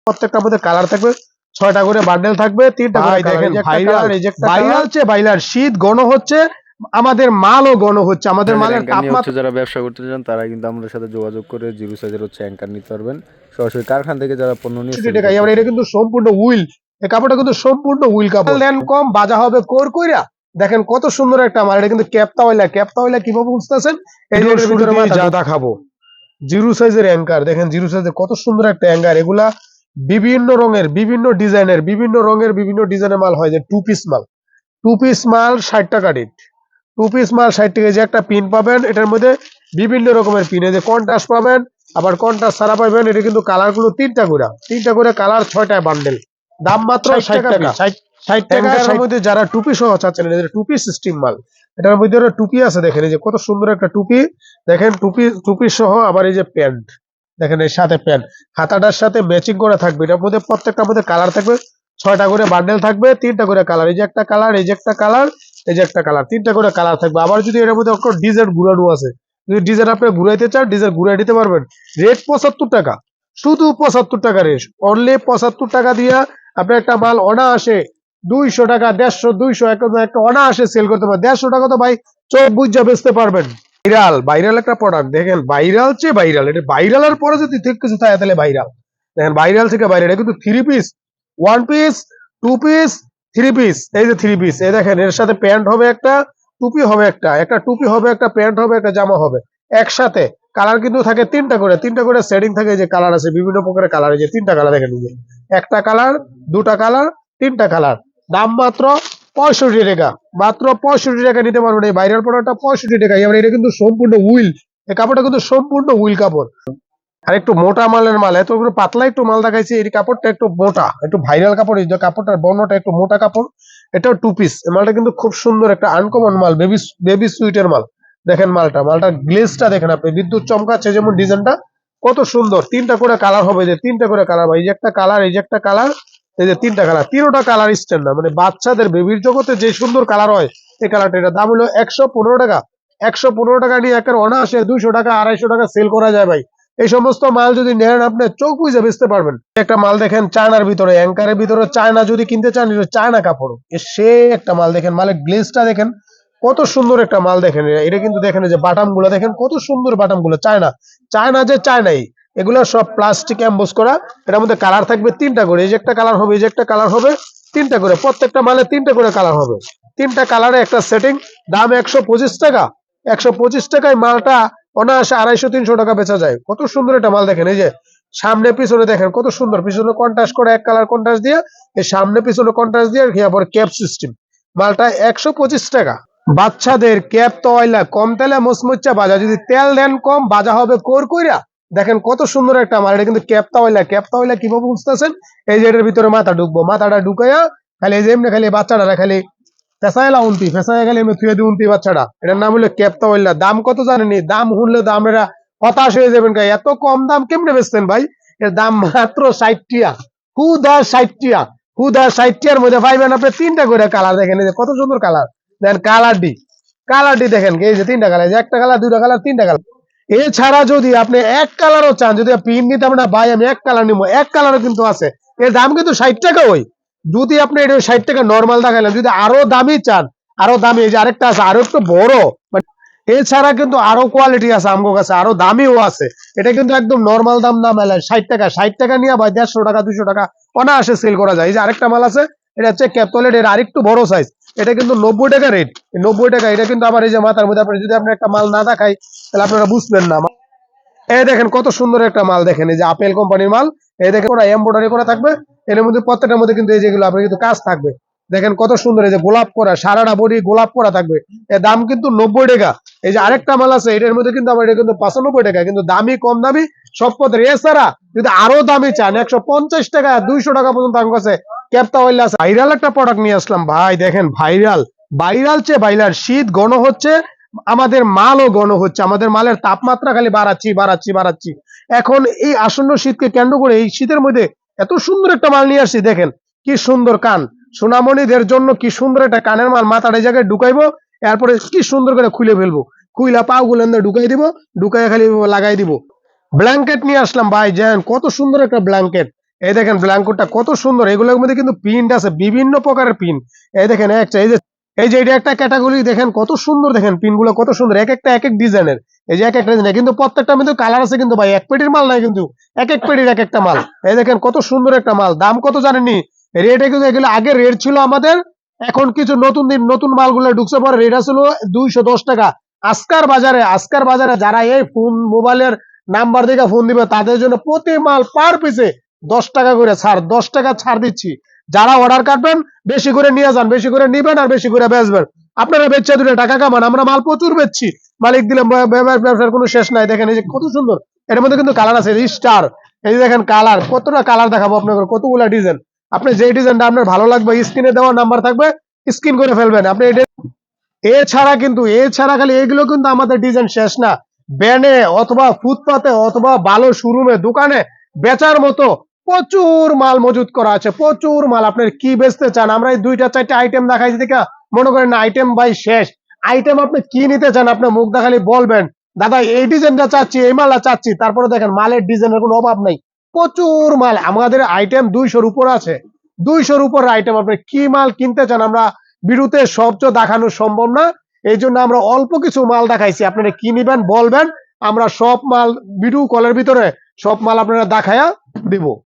প্রত্যেকটার মধ্যে কালার থাকবে, 6টা করে বান্ডেল থাকবে, 3টা করে দেখেন ভাইরাল চেয়ে ভাইরাল, শীত ঘন হচ্ছে, আমাদের মালও ঘন হচ্ছে, আমাদের মালের তাপমাত্রা। যারা ব্যবসা করতে চান তারা কিন্তু আমাদের সাথে যোগাযোগ করে জিরো সাইজের অ্যাঙ্কার নিতে পারবেন। সরাসরি কারখানা থেকে যারা পণ্য নিয়ে সেল টাকা। এবার করতেছেন। এটা কিন্তু সম্পূর্ণ উইল, এই কাপড়টা কিন্তু সম্পূর্ণ উইল কাপড়, দেন কম বাজা হবে কোর কইরা। দেখেন কত সুন্দর একটা মাল, এটা কিন্তু ক্যাপটা হইলা কিভাবে বুঝতেছেন, এই যে এর ভিতরে যা দেখাবো জিরো সাইজের অ্যাঙ্কার, দেখেন জিরো সাইজের কত সুন্দর একটা অ্যাঙ্কার। এগুলা বিভিন্ন রঙের, বিভিন্ন ডিজাইনের, বিভিন্ন রঙের, বিভিন্ন ডিজাইনের মাল হয়, যে 2 পিস মাল, 2 পিস মাল 60 টাকা রেট, 2 পিস মাল 60 টাকা। যে একটা পিন পাবেন, এটার মধ্যে বিভিন্ন রকমের পিন, এই যে কন্ট্রাস্ট পাবেন, আবার কন্ট্রাস্ট ছাড়া পাবেন। এটা কিন্তু কালার গুলো 3টা করে কালার, 6টা বান্ডেল, দাম মাত্র 60 টাকা। 60 টাকার মধ্যে যারা টুপি সহ চাচ্ছেন, এটা টুপি সিস্টেম মাল, এটার মধ্যে টুপি আছে, দেখেন এই যে কত সুন্দর একটা টুপি, দেখেন টুপি সহ, আবার এই যে প্যান্ট, দেখেন এর সাথে প্যান্ট, হাতাটার সাথে ম্যাচিং করে থাকবে। এটার মধ্যে প্রত্যেকটার মধ্যে কালার থাকবে, 6টা করে বান্ডেল থাকবে, 3টা করে কালার, এই যে একটা কালার, এই যে একটা কালার, এই যে একটা কালার, 3টা করে কালার থাকবে। আবার যদি এর মধ্যে ডিজাইন ঘুরানো আছে, যদি ডিজাইন আপনি ঘুরাইতে চান, ডিজাইন ঘুরাই দিতে পারবেন। রেট 75 টাকা, শুধু 75 টাকা রেট, অনলি 75 টাকা দিয়া আপনি একটা মাল অনায়াসে 200 টাকা, 150, 200 একটা অনায়াসে সেল করতে পারবেন। 150 টাকা তো ভাই চোখ বুঝা বেচতে পারবেন। ভাইরাল একটা প্রোডাক্ট, দেখেন ভাইরাল চেয়ে ভাইরাল, এটা ভাইরালের পরে যদি ঠিক কিছু থাকে তাহলে ভাইরাল। দেখেন ভাইরাল থেকে ভাইরাল, এটা কিন্তু 3 পিস, 1 পিস, 2 পিস, 3 পিস, এই যে 3 পিস, এই দেখেন এর সাথে প্যান্ট হবে একটা, টুপি হবে একটা টুপি হবে, একটা প্যান্ট হবে, একটা জামা হবে একসাথে। কালার কিন্তু থাকে 3টা করে সেটিং থাকে, যে কালার আছে বিভিন্ন প্রকারের কালার, এই যে 3টা কালার দেখেন, এই যে একটা কালার, 2টা কালার, 3টা কালার, দাম মাত্র 65 টাকা, মাত্র 65 টাকা নিতে পারবেন এই ভাইরাল প্রোডাক্টটা, 65 টাকা। এবার এটা কিন্তু সম্পূর্ণ উইল, এই কাপড়টা কিন্তু সম্পূর্ণ উইল কাপড়, আর একটু মোটা মালের মাল, এত পাতলা একটু মাল দেখাইছি, এই কাপড়টা একটু মোটা, একটু ভাইরাল কাপড়, এই যে কাপড়টার বর্ণটা একটু মোটা কাপড়, এটাও 2 পিস। মালটা কিন্তু খুব সুন্দর একটা আনকমন মাল, বেবি সুইটের মাল। দেখেন মালটার গ্লেজটা দেখেন আপনি, বিদ্যুৎ চমকাচ্ছে যেমন, ডিজাইনটা কত সুন্দর। 3টা করে কালার হবে, যে 3টা করে কালার, ভাই এই যে একটা কালার, এই যে একটা কালার, এই যে 3টা কালার, 3টা কালার স্ট্যান্ড না, মানে বাচ্চাদের বেবির জগতে যে সুন্দর কালার হয় এই কালারটা। এটা দাম হলো 115 টাকা, 115 টাকা নিয়ে একের অনায়াসে 200 টাকা, 250 টাকা সেল করা যায় ভাই। এই সমস্ত মাল যদি নেন, আপনি চোখ বুঝে বেচতে পারবেন। একটা মাল দেখেন চায়নার ভিতরে, অ্যাঙ্কারের ভিতরে, চায়না যদি কিনতে চান, চায়না কাপড়, সে একটা মাল দেখেন, মালের গ্লেজটা দেখেন কত সুন্দর একটা মাল। দেখেন এটা কিন্তু দেখেন, যে বাটাম গুলো দেখেন কত সুন্দর, বাটাম গুলো চায়না যে চায়নাই, এগুলো সব প্লাস্টিক এমবোস করা। এটার মধ্যে কালার থাকবে 3টা করে, এই যে একটা কালার হবে, এই যে একটা কালার হবে, 3টা করে, প্রত্যেকটা মালে 3টা করে কালার হবে, 3টা কালারে একটা সেটিং। দাম 125 টাকা, 125 টাকায় মালটা অনায়াসে 250-300 টাকা বেচা যায়। কত সুন্দর একটা মাল, দেখেন এই যে সামনে পিছনে দেখেন কত সুন্দর, পিছনে কন্ট্রাস্ট করে এক কালার কন্ট্রাস্ট দিয়ে, এই সামনে পিছনে কন্ট্রাস্ট দিয়ে, পরে ক্যাপ সিস্টেম, মালটা 125 টাকা। বাচ্চাদের ক্যাপ তো অয়লা কম তেলে মুচমুচা বাজা, যদি তেল দেন কম বাজা হবে কোর কইরা। দেখেন কত সুন্দর একটা মাল, এটা কিন্তু ক্যাপটা হইলা কিভাবে বুঝতেছেন, এই যে এটার ভিতরে মাথা ঢুকবো, মাথাটা ঢুকাইয়া খালি এই যে এমনি খালি বাচ্চাটা খালি ফেসাইলা ফেসাই গেলে থুয়ে দি বাচ্চাটা, এটার নাম হলো ক্যাপটা হইলা। দাম কত জানেনি? দাম শুনলে দাম এরা হতাশ হয়ে যাবেন, এত কম দাম কেমনে বেচতেন ভাই? এর দাম মাত্র 60 টাকা, হুদা 60 টাকা, হুদা 60 টাকার মধ্যে পাইবেন আপনি 3টা করে কালার। দেখেন এই যে কত সুন্দর কালার, দেখেন কালারটি দেখেন, এই যে 3টা কালার, একটা কালার, 2টা কালার, 3টা কালার। এছাড়া যদি আপনি এক কালারও চান, যদি পিন নিতাম না ভাই, আমি এক কালার নিবো, এক কালারও কিন্তু আছে, এর দাম কিন্তু 60 টাকা। ওই যদি আপনি এটা 60 টাকা নর্মাল দেখাইলেন, যদি আরো দামি চান, আরো দামি, এই যে আরেকটা আছে আরো একটু বড়, এছাড়া কিন্তু আরো কোয়ালিটি আছে আমগো কাছে, আরো দামিও আছে। এটা কিন্তু একদম নর্মাল দাম না মেলে 60 টাকা, 60 টাকা নিয়ে ভাই 150 টাকা, 200 টাকা অনায়াসে সেল করা যায়। এই যে আরেকটা মাল আছে, এটা হচ্ছে ক্যাপটলেট, এর আরেকটু বড় সাইজ, এটা কিন্তু 90 টাকা রেট, 90 টাকা। এটা কিন্তু আবার এই যে মাথার মধ্যে, আপনি যদি আপনি একটা মাল না দেখাই তাহলে আপনারা বুঝবেন না। এই দেখেন কত সুন্দর একটা মাল, দেখেন এই যে আপেল কোম্পানির মাল, এই দেখেন ওরা এমব্রয়ডারি করা থাকবে, এর মধ্যে প্রত্যেকটার মধ্যে কিন্তু এই যেগুলো আপনার কিন্তু কাজ থাকবে। দেখেন কত সুন্দর, এই যে গোলাপ করা, সারাটা বডি গোলাপ করা থাকবে, এর দাম কিন্তু 90 টাকা। এই যে আরেকটা মাল আছে, এটার মধ্যে কিন্তু আবার এটা কিন্তু 95 টাকা, কিন্তু দামি কম দামি সব পদের। এছাড়া যদি আরো দামি চান, 150 টাকা, 200 টাকা পর্যন্ত আমার কাছে ক্যাপটা ওয়াইল আছে। ভাইরাল একটা প্রোডাক্ট নিয়ে আসলাম ভাই, দেখেন ভাইরাল চেয়ে ভাইরাল, শীত ঘন হচ্ছে, আমাদের মালও ঘন হচ্ছে, আমাদের মালের তাপমাত্রা খালি বাড়াচ্ছি। এখন এই আসন্ন শীতকে কেন্দ্র করে, এই শীতের মধ্যে এত সুন্দর একটা মাল নিয়ে আসছি, দেখেন কি সুন্দর কান, সোনামণিদের জন্য কি সুন্দর একটা কানের মাল, মাথাটা এই জায়গায় ঢুকাইবো, এরপরে কি সুন্দর করে খুলে ফেলবো, খুইলা পাও গুলো ঢুকাই দিব, ঢুকাই খালি লাগাই দিব। ব্ল্যাঙ্কেট নিয়ে আসলাম ভাই, যেন কত সুন্দর একটা ব্ল্যাঙ্কেট, এই দেখেন ব্ল্যাঙ্কটা কত সুন্দর, এগুলোর মধ্যে কিন্তু প্রিন্ট আছে বিভিন্ন প্রকারের প্রিন্ট। এই দেখেন একটা, এই যে এটা একটা ক্যাটাগরি, দেখেন কত সুন্দর, দেখেন পিন গুলো কত সুন্দর, এক একটা এক এক ডিজাইনের। এই যে এক একটা ডিজাইন, কিন্তু প্রত্যেকটা মধ্যে কালার আছে কিন্তু ভাই, এক পেটির মাল নাই কিন্তু, এক এক পেটির এক একটা মাল। এই দেখেন কত সুন্দর একটা মাল। দাম কত জানেননি? রেট কিন্তু এগুলো আগে রেট ছিল আমাদের, এখন কিছু নতুন মালগুলো ঢুকছে পরে রেট আসলো 210 টাকা। আজকার বাজারে যারা এই ফোন মোবাইলের নাম্বার দেখে ফোন দিবে তাদের জন্য প্রতি মাল পার পিসে 10 টাকা করে ছাড়, 10 টাকা ছাড় দিচ্ছি। যারা অর্ডার কাটবেন বেশি করে নিয়ে যান, বেশি করে নিবেন আর বেশি করে বেচবেন। আপনারা বেচে 2 টাকা কামান, আমরা মাল প্রচুর বেচছি, মালিক দিলে ব্যবসার কোনো শেষ নাই। দেখেন এই যে কত সুন্দর, এর মধ্যে কিন্তু কালার আছে স্টার। এই যে দেখেন কালার, কতটা কালার দেখাবো আপনাদের, কতগুলা ডিজাইন। আপনি যে ডিজাইনটা আপনার ভালো লাগবে স্ক্রিনে দেওয়া নাম্বার থাকবে, স্ক্রিন করে ফেলবেন আপনি। এছাড়া খালি এগুলো কিন্তু আমাদের ডিজাইন শেষ না। ব্যানে অথবা ফুটপাতে অথবা ভালো শোরুমে দোকানে বেচার মতো প্রচুর মাল মজুত করা আছে, প্রচুর মাল। আপনার কি বেচতে চান? আমরা এই 2-4টা আইটেম দেখাইছি, দেখা মনে করেন না আইটেম ভাই শেষ। আইটেম আপনি কি নিতে চান? আপনার মুখ দেখালি বলবেন দাদা এই ডিজাইনটা চাচ্ছি, এই মালটা চাচ্ছি, তারপরে দেখেন মালের ডিজাইনের কোনো অভাব নাই, প্রচুর মাল। আমাদের আইটেম 200-র উপর আছে, 200-র উপর আইটেম। আপনি কি মাল কিনতে চান? আমরা বিরুতে সবচেয়ে দেখানো সম্ভব না, এই জন্য আমরা অল্প কিছু মাল দেখাইছি। আপনারা কি নিবেন বলবেন, আমরা সব মাল ভিডিও কলের ভিতরে সব মাল আপনারা দেখায়া দিব।